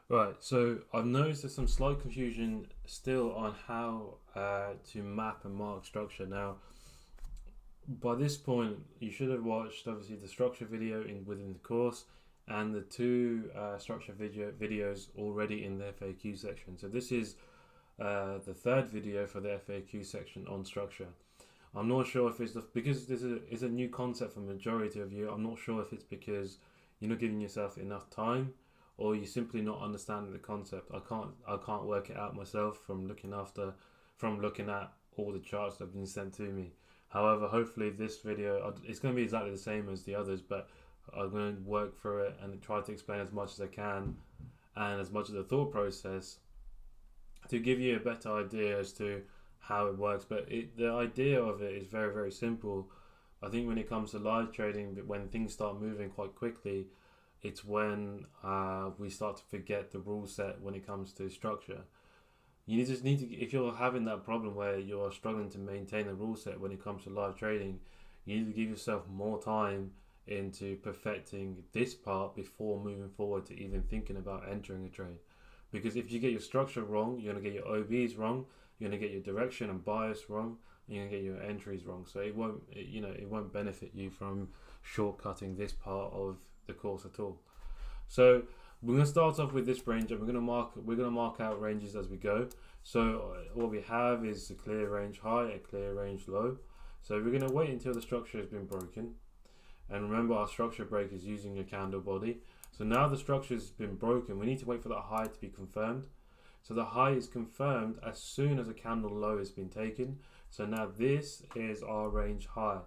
Right, so I've noticed there's some slight confusion still on how to map and mark structure. Now, by this point, you should have watched obviously the structure video within the course and the two structure videos already in the FAQ section. So this is the third video for the FAQ section on structure. I'm not sure if because this is a new concept for majority of you. I'm not sure if it's because you're not giving yourself enough time, or you're simply not understanding the concept. I can't work it out myself from looking at all the charts that have been sent to me. However, hopefully this video it's going to be exactly the same as the others, but I'm going to work through it and try to explain as much as I can and as much of the thought process to give you a better idea as to how it works. But the idea of it is very, very simple. I think when it comes to live trading, when things start moving quite quickly, it's when we start to forget the rule set when it comes to structure. You just need to, if you're having that problem where you're struggling to maintain a rule set when it comes to live trading, you need to give yourself more time into perfecting this part before moving forward to even thinking about entering a trade. Because if you get your structure wrong, you're going to get your OBs wrong, you're going to get your direction and bias wrong, and you're going to get your entries wrong. So it won't benefit you from shortcutting this part of the course at all. So we're going to start off with this range, and we're going to mark out ranges as we go. So what we have is a clear range high, a clear range low. So we're going to wait until the structure has been broken. And remember, our structure break is using a candle body. So now the structure has been broken, we need to wait for that high to be confirmed. So the high is confirmed as soon as a candle low has been taken. So now this is our range high.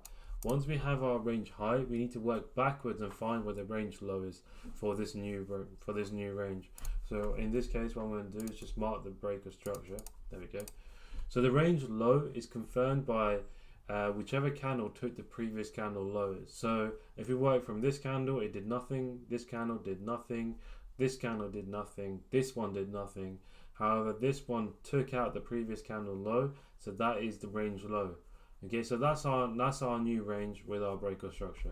Once we have our range high, we need to work backwards and find where the range low is for this new range. So in this case, what I'm going to do is just mark the break of structure. There we go. So the range low is confirmed by whichever candle took the previous candle lows. So if we work from this candle, it did nothing, this candle did nothing, this candle did nothing, this one did nothing. However, this one took out the previous candle low, so that is the range low. Okay, so that's our new range with our breaker structure.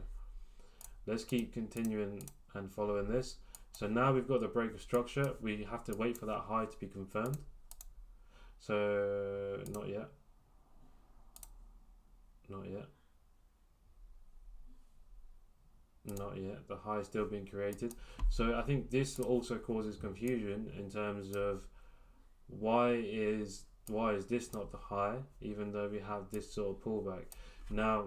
Let's keep continuing and following this. So now we've got the breaker structure. We have to wait for that high to be confirmed. So not yet. Not yet. Not yet. The high is still being created. So I think this also causes confusion in terms of why is this not the high, even though we have this sort of pullback. Now,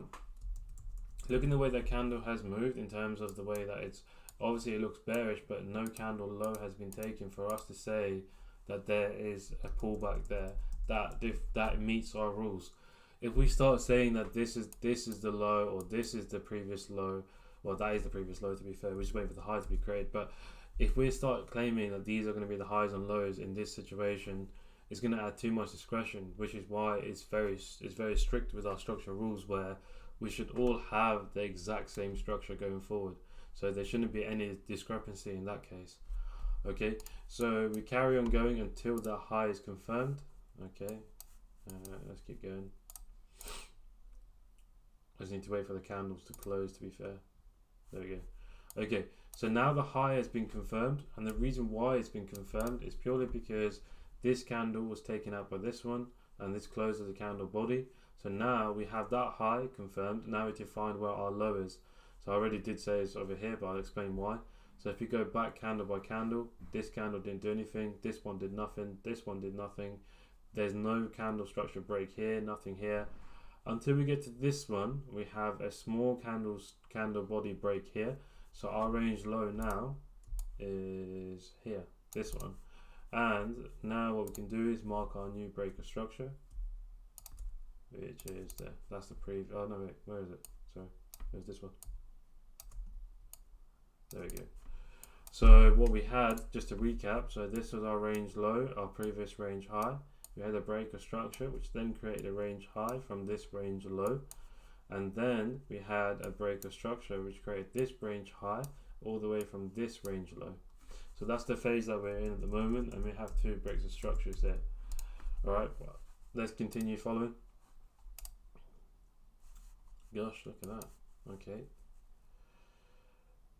looking the way that candle has moved in terms of the way that it's obviously it looks bearish, but no candle low has been taken for us to say that there is a pullback there that meets our rules. If we start saying that this is the low, or this is the previous low, well, that is the previous low, to be fair, we're just waiting for the high to be created. But if we start claiming that these are going to be the highs and lows in this situation, it's going to add too much discretion, which is why it's very strict with our structure rules, where we should all have the exact same structure going forward. So there shouldn't be any discrepancy in that case. Okay, so we carry on going until the high is confirmed. Okay, let's keep going. I just need to wait for the candles to close, to be fair. There we go. Okay, so now the high has been confirmed, and the reason why it's been confirmed is purely because this candle was taken out by this one, and this closes the candle body. So now we have that high confirmed. Now we need to find where our low is. So I already did say it's over here, but I'll explain why. So if you go back candle by candle, this candle didn't do anything, this one did nothing, this one did nothing. There's no candle structure break here, nothing here. Until we get to this one, we have a small candle body break here. So our range low now is here, this one. And now what we can do is mark our new breaker structure, which is there. That's the previous. Oh no, wait, where is it? Sorry, there's this one. There we go. So what we had, just to recap, so this was our range low, our previous range high. We had a breaker structure, which then created a range high from this range low. And then we had a breaker structure, which created this range high all the way from this range low. So that's the phase that we're in at the moment, and we have two breaks of structures there. Alright, well, let's continue following. Gosh, look at that. Okay.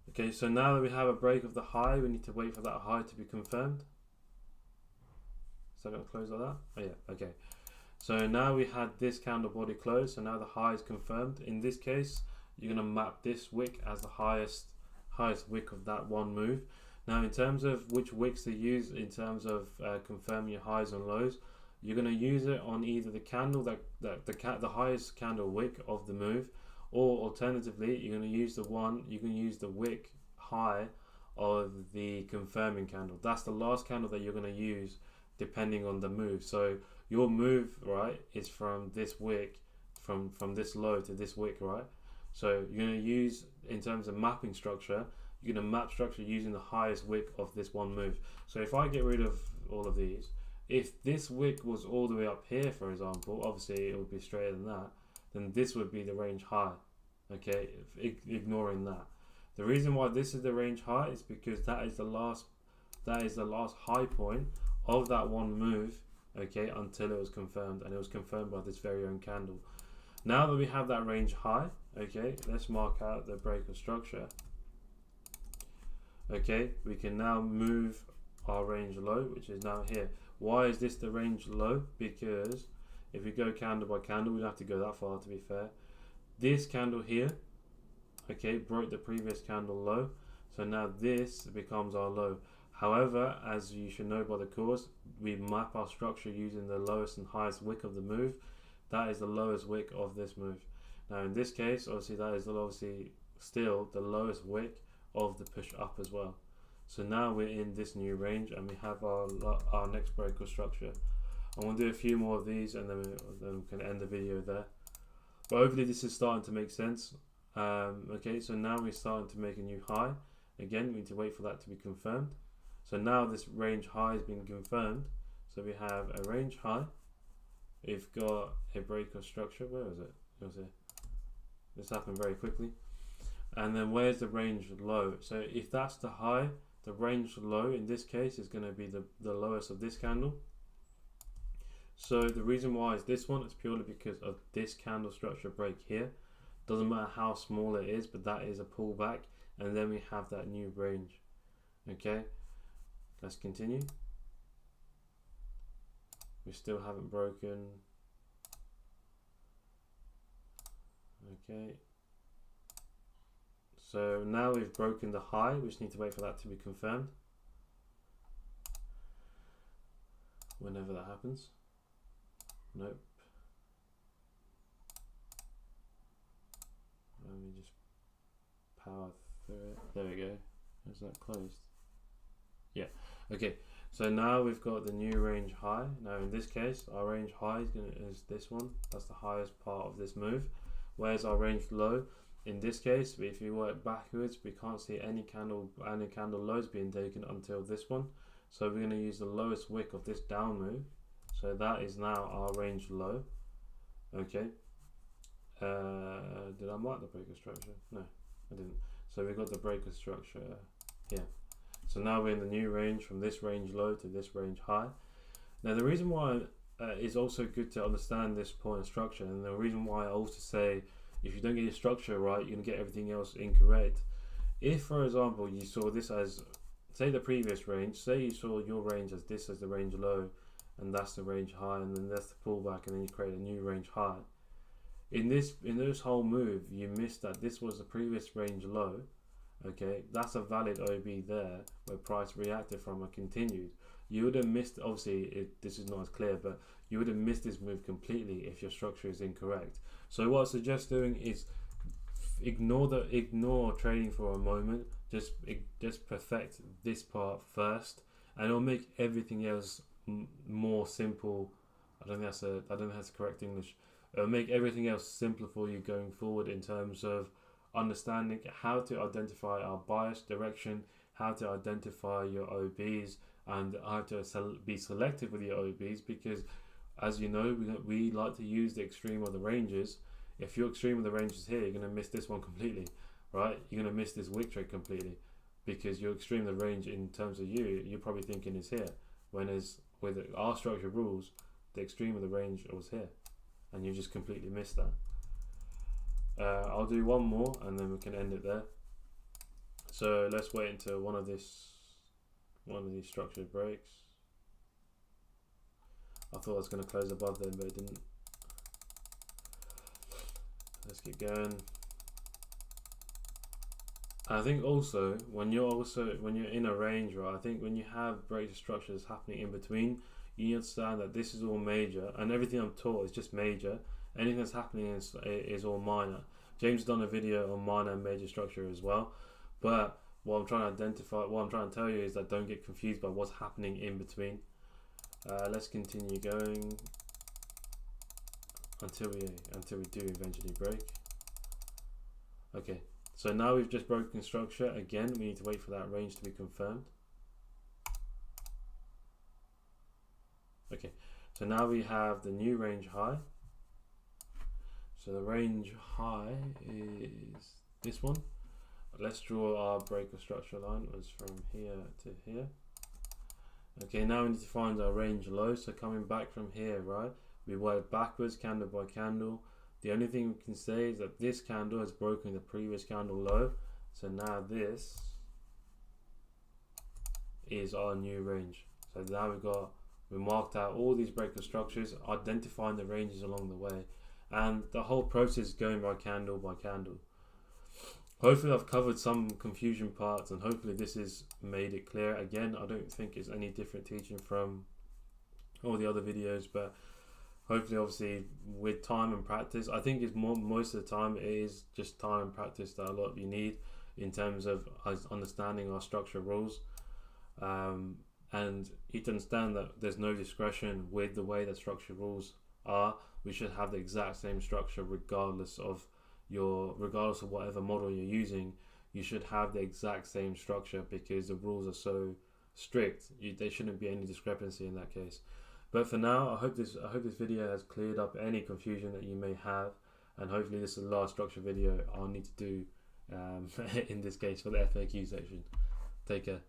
Okay, so now that we have a break of the high, we need to wait for that high to be confirmed. Is that going to close like that? Oh yeah, okay. So now we had this candle body close, so now the high is confirmed. In this case, you're going to map this wick as the highest wick of that one move. Now in terms of which wicks to use in terms of confirming your highs and lows, you're going to use it on either the candle the highest candle wick of the move, or alternatively you're going to use the wick high of the confirming candle. That's the last candle that you're going to use depending on the move. So your move, right, is from this wick, from this low to this wick, right? So you're going to use, in terms of mapping structure, you're going to map structure using the highest wick of this one move. So if I get rid of all of these, if this wick was all the way up here, for example, obviously it would be straighter than that, then this would be the range high, okay, ignoring that. The reason why this is the range high is because that is the last high point of that one move, okay, until it was confirmed, and it was confirmed by this very own candle. Now that we have that range high, okay, let's mark out the break of structure. Okay, we can now move our range low, which is now here. Why is this the range low? Because if we go candle by candle, we don't have to go that far, to be fair. This candle here, okay, broke the previous candle low, so now this becomes our low. However, as you should know by the course, we map our structure using the lowest and highest wick of the move. That is the lowest wick of this move. Now in this case, obviously that is obviously still the lowest wick of the push up as well. So now we're in this new range and we have our next break of structure. I'm going to do a few more of these and then we can end the video there. But hopefully this is starting to make sense. Okay, so now we're starting to make a new high. Again, we need to wait for that to be confirmed. So now this range high has been confirmed. So we have a range high. We've got a break of structure. Where is it? It was here. This happened very quickly. And then where's the range low? So if that's the high, the range low in this case is going to be the lowest of this candle. So the reason why is this one is purely because of this candle structure break here. Doesn't matter how small it is, but that is a pullback, and then we have that new range. Okay, let's continue. We still haven't broken. Okay, so now we've broken the high. We just need to wait for that to be confirmed. Whenever that happens. Nope. Let me just power through it. There we go. Is that closed? Yeah. Okay. So now we've got the new range high. Now in this case, our range high is this one. That's the highest part of this move. Where's our range low? In this case, if you work backwards, we can't see any candle lows being taken until this one. So we're going to use the lowest wick of this down move. So that is now our range low. Okay. Did I mark the breaker structure? No, I didn't. So we got the breaker structure here. So now we're in the new range from this range low to this range high. Now the reason why it's also good to understand this point of structure, and the reason why I also say if you don't get your structure right, you're going to get everything else incorrect. If, for example, you saw this as, say the previous range, say you saw your range as this as the range low, and that's the range high, and then that's the pullback, and then you create a new range high. In this whole move, you missed that this was the previous range low. Okay, that's a valid OB there where price reacted from and continued. You would have missed, obviously this is not as clear, but you would have missed this move completely if your structure is incorrect. So what I suggest doing is ignore trading for a moment. Just perfect this part first, and it'll make everything else more simple. I don't think that's correct English. It'll make everything else simpler for you going forward in terms of understanding how to identify our bias direction, how to identify your OBs, and how to be selective with your OBs, because as you know, we like to use the extreme of the ranges. If your extreme of the ranges here, you're going to miss this one completely, right? You're going to miss this wick trade completely because your extreme of the range in terms of you're probably thinking is here, whereas with our structure rules, the extreme of the range was here, and you just completely missed that. I'll do one more and then we can end it there. So let's wait until one of these structures breaks. I thought I was going to close above them, but it didn't. Let's keep going. I think also when you're in a range, right, I think when you have breaks of structures happening in between, you understand that this is all major, and everything I'm taught is just major. Anything that's happening is all minor. James has done a video on minor and major structure as well, but what I'm trying to tell you is that don't get confused by what's happening in between. Let's continue going until we do eventually break. Okay, so now we've just broken structure. Again, we need to wait for that range to be confirmed. Okay, so now we have the new range high. So the range high is this one. Let's draw our break of structure line. It was from here to here. Okay, now we need to find our range low. So coming back from here, right, we work backwards candle by candle. The only thing we can say is that this candle has broken the previous candle low. So now this is our new range. So now we marked out all these break of structures, identifying the ranges along the way, and the whole process is going by candle by candle. Hopefully I've covered some confusion parts, and hopefully this has made it clear. Again, I don't think it's any different teaching from all the other videos, but hopefully, obviously, with time and practice, I think it's most of the time it is just time and practice that a lot of you need in terms of understanding our structure rules. And you can understand that there's no discretion with the way that structure rules are. We should have the exact same structure regardless of whatever model you're using. You should have the exact same structure because the rules are so strict. There shouldn't be any discrepancy in that case. But for now, I hope this video has cleared up any confusion that you may have, and hopefully this is the last structure video I'll need to do in this case for the FAQ section. Take care.